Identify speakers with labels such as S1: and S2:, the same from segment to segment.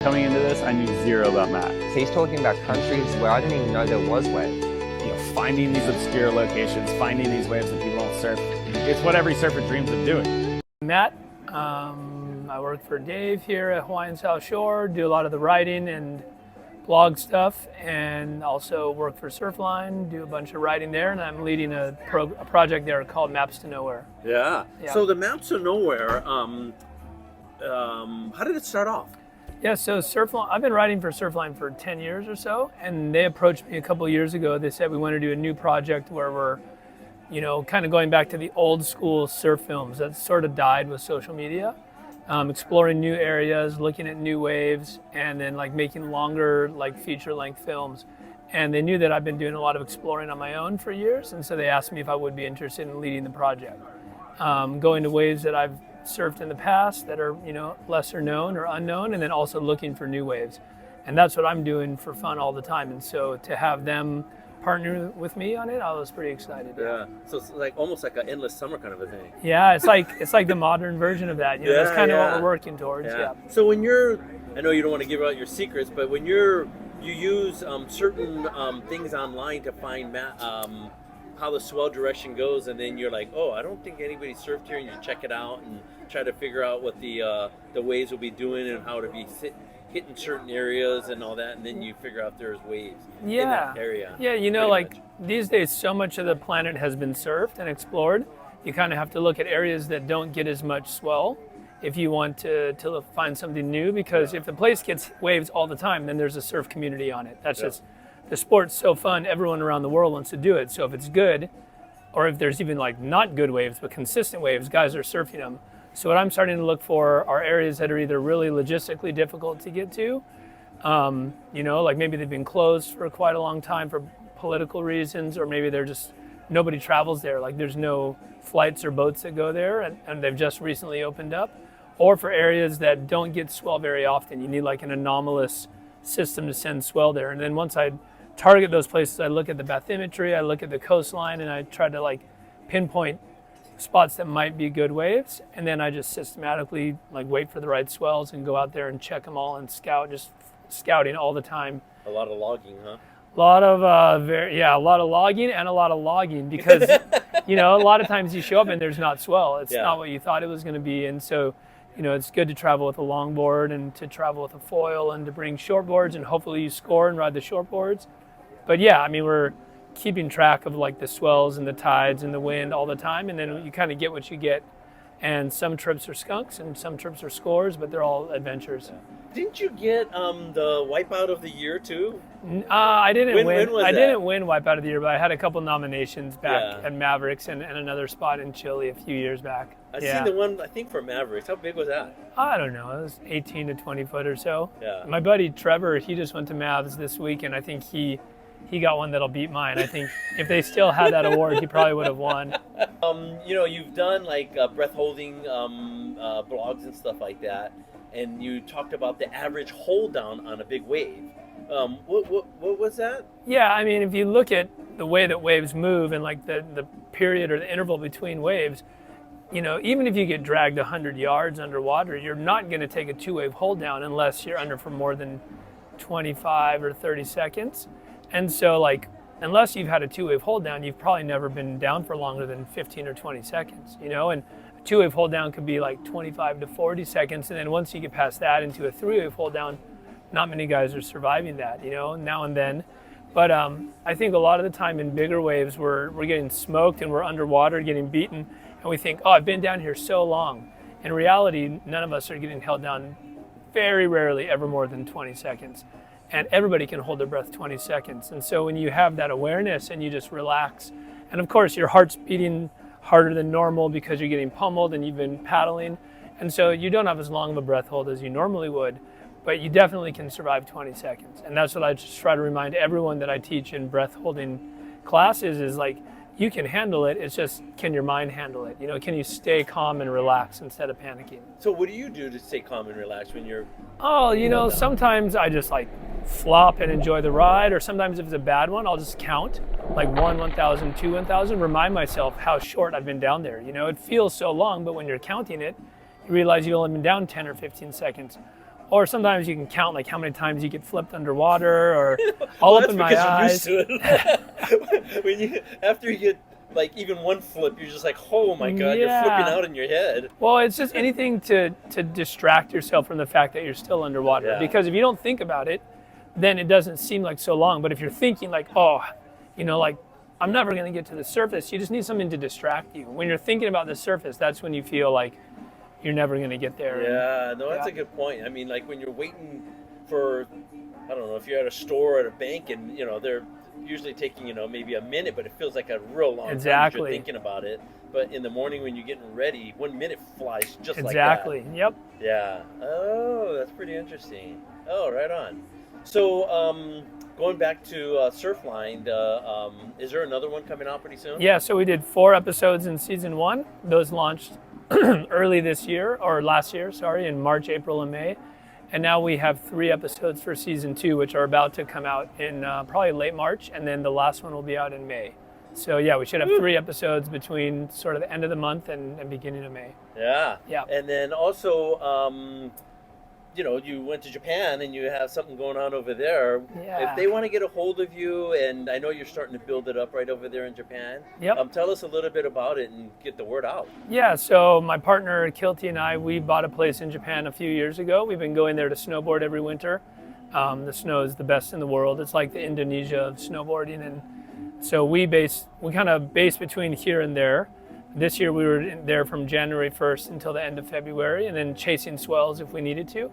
S1: Coming into this, I knew zero about math.
S2: He's talking about countries where I didn't even know there was waves.
S1: Finding these obscure locations, finding these waves that people don't surf. It's what every surfer dreams of doing.
S3: Matt, I work for Dave here at Hawaiian South Shore, do a lot of the writing and blog stuff, and also work for Surfline, do a bunch of writing there, and I'm leading a project there called Maps to Nowhere.
S4: Yeah. So the Maps to Nowhere, how did it start off?
S3: Yeah, so Surfline, I've been writing for Surfline for 10 years or so, and they approached me a couple of years ago. They said we want to do a new project where we're, kind of going back to the old school surf films that sort of died with social media, exploring new areas, looking at new waves, and then making longer feature length films. And they knew that I've been doing a lot of exploring on my own for years, and so they asked me if I would be interested in leading the project. Going to waves that I've surfed in the past that are lesser known or unknown, and then also looking for new waves, and that's what I'm doing for fun all the time. And so to have them partner with me on it, I was pretty excited.
S4: Yeah, so it's almost like an endless summer kind of a thing.
S3: Yeah, it's like the modern version of that. That's kind of what we're working towards. Yeah.
S4: So when I know you don't want to give out your secrets, but when you use certain things online to find how the swell direction goes, and then you're like, oh, I don't think anybody surfed here, and you check it out and try to figure out what the waves will be doing and how to be hitting certain areas and all that, and then you figure out there's waves in that area.
S3: Yeah, these days so much of the planet has been surfed and explored. You kind of have to look at areas that don't get as much swell if you want to find something new, because if the place gets waves all the time, then there's a surf community on it. That's just, the sport's so fun, everyone around the world wants to do it. So if it's good, or if there's even not good waves, but consistent waves, guys are surfing them. So what I'm starting to look for are areas that are either really logistically difficult to get to, maybe they've been closed for quite a long time for political reasons, or maybe they're just, nobody travels there. There's no flights or boats that go there, and they've just recently opened up. Or for areas that don't get swell very often, you need an anomalous system to send swell there. And then once I target those places, I look at the bathymetry, I look at the coastline, and I try to pinpoint spots that might be good waves, and then I just systematically wait for the right swells and go out there and check them all and scout, just scouting all the time.
S4: A lot of logging, huh?
S3: A lot of a lot of logging and a lot of logging, because a lot of times you show up and there's not swell. It's not what you thought it was going to be, and so it's good to travel with a longboard and to travel with a foil and to bring shortboards, and hopefully you score and ride the shortboards. But we're keeping track of the swells and the tides and the wind all the time, and then you kind of get what you get. And some trips are skunks and some trips are scores, but they're all adventures.
S4: Didn't you get the Wipeout of the Year too?
S3: I didn't win.
S4: When
S3: I didn't win Wipeout of the Year, but I had a couple nominations back at Mavericks and another spot in Chile a few years back.
S4: I seen the one, I think, for Mavericks. How big was that?
S3: I don't know. It was 18 to 20 foot or so.
S4: Yeah.
S3: My buddy Trevor, he just went to Mavs this week, and I think he got one that'll beat mine. I think if they still had that award, he probably would have won.
S4: You've done breath holding blogs and stuff like that, and you talked about the average hold down on a big wave. What was that?
S3: Yeah, if you look at the way that waves move and the period or the interval between waves, even if you get dragged 100 yards underwater, you're not going to take a two-wave hold down unless you're under for more than 25 or 30 seconds. And so unless you've had a two-wave hold down, you've probably never been down for longer than 15 or 20 seconds, and a two-wave hold down could be 25 to 40 seconds. And then once you get past that into a three-wave hold down, not many guys are surviving that, now and then. But I think a lot of the time in bigger waves, we're getting smoked and we're underwater getting beaten. And we think, oh, I've been down here so long. In reality, none of us are getting held down, very rarely ever more than 20 seconds. And everybody can hold their breath 20 seconds. And so when you have that awareness and you just relax, and of course your heart's beating harder than normal because you're getting pummeled and you've been paddling. And so you don't have as long of a breath hold as you normally would, but you definitely can survive 20 seconds. And that's what I just try to remind everyone that I teach in breath holding classes is you can handle it. It's just, can your mind handle it? Can you stay calm and relax instead of panicking?
S4: So what do you do to stay calm and relax when you're...
S3: Oh, sometimes I just flop and enjoy the ride, or sometimes if it's a bad one, I'll just count 1, 1,000, 2, 1,000, remind myself how short I've been down there. It feels so long, but when you're counting it, you realize you've only been down 10 or 15 seconds. Or sometimes you can count like how many times you get flipped underwater, or I'll
S4: Well,
S3: open my eyes.
S4: that's because you're used to it. After you get like even one flip, you're just like, oh my God, you're
S3: Yeah.
S4: flipping out in your head.
S3: Well, it's just anything to distract yourself from the fact that you're still underwater.
S4: Yeah.
S3: Because if you don't think about it, then it doesn't seem like so long. But if you're thinking like, oh, like I'm never going to get to the surface, you just need something to distract you. When you're thinking about the surface, that's when you feel like you're never going to get there.
S4: Yeah, no, that's a good point. I mean, like when you're waiting for, I don't know, if you're at a store or at a bank and, they're usually taking, maybe a minute, but it feels like a real long time if
S3: Exactly.
S4: you're thinking about it. But in the morning when you're getting ready, 1 minute flies just like that.
S3: Exactly. Yep.
S4: Yeah. Oh, that's pretty interesting. Oh, right on. So, going back to Surfline, is there another one coming out pretty soon?
S3: Yeah, so we did 4 episodes in season 1. Those launched early this year, or last year, sorry, in March, April, and May. And now we have 3 episodes for season 2, which are about to come out in probably late March, and then the last one will be out in May. So yeah, we should have 3 episodes between sort of the end of the month and beginning of May.
S4: Yeah.
S3: Yeah.
S4: And then also, you went to Japan and you have something going on over there.
S3: Yeah.
S4: If they want to get a hold of you, and I know you're starting to build it up right over there in Japan.
S3: Yep.
S4: Tell us a little bit about it and get the word out.
S3: Yeah, so my partner Kilty and I, we bought a place in Japan a few years ago. We've been going there to snowboard every winter. The snow is the best in the world. It's like the Indonesia of snowboarding, and so we kind of base between here and there. This year we were there from January 1st until the end of February, and then chasing swells if we needed to.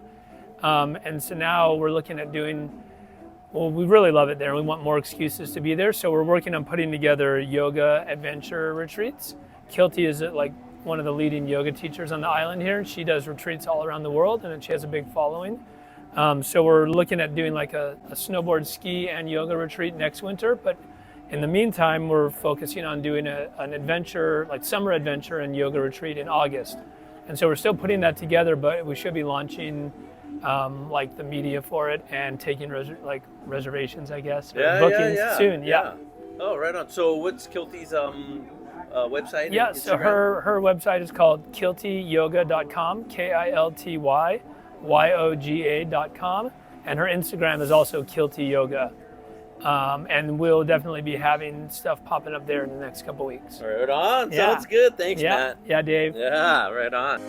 S3: And so now we're looking at we really love it there. We want more excuses to be there. So we're working on putting together yoga adventure retreats. Kilty is like one of the leading yoga teachers on the island here. She does retreats all around the world, and she has a big following. So we're looking at doing like a snowboard, ski, and yoga retreat next winter. But in the meantime, we're focusing on doing an adventure, like summer adventure and yoga retreat in August. And so we're still putting that together, but we should be launching like the media for it and taking reservations, I guess, or bookings soon. Yeah.
S4: Oh, right on. So what's Kilty's website?
S3: Yeah,
S4: and
S3: so
S4: Instagram?
S3: her website is called kiltyyoga.com, KILTYYOGA.com, and her Instagram is also Kilty Yoga. And we'll definitely be having stuff popping up there in the next couple weeks.
S4: Right on.
S3: Yeah.
S4: Sounds good. Thanks,
S3: Yeah,
S4: Matt.
S3: yeah, Dave.
S4: Yeah, right on.